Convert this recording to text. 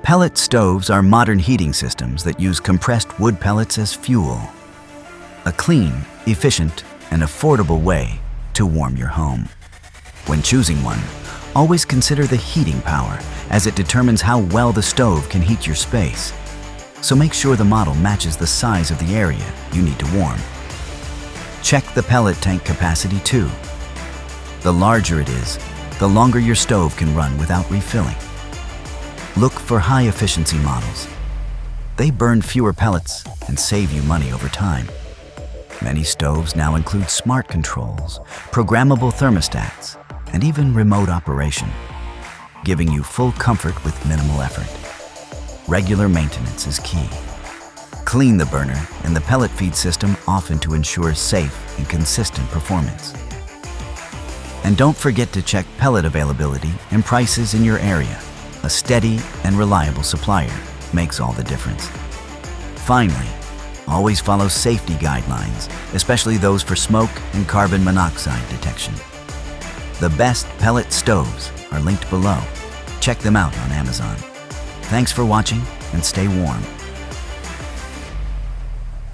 Pellet stoves are modern heating systems that use compressed wood pellets as fuel. A clean, efficient, and affordable way to warm your home. When choosing one, always consider the heating power, as it determines how well the stove can heat your space. So make sure the model matches the size of the area you need to warm. Check the pellet tank capacity too. The larger it is, the longer your stove can run without refilling. Look for high-efficiency models. They burn fewer pellets and save you money over time. Many stoves now include smart controls, programmable thermostats, and even remote operation, giving you full comfort with minimal effort. Regular maintenance is key. Clean the burner and the pellet feed system often to ensure safe and consistent performance. And don't forget to check pellet availability and prices in your area. A steady and reliable supplier makes all the difference. Finally, always follow safety guidelines, especially those for smoke and carbon monoxide detection. The best pellet stoves are linked below. Check them out on Amazon. Thanks for watching and stay warm.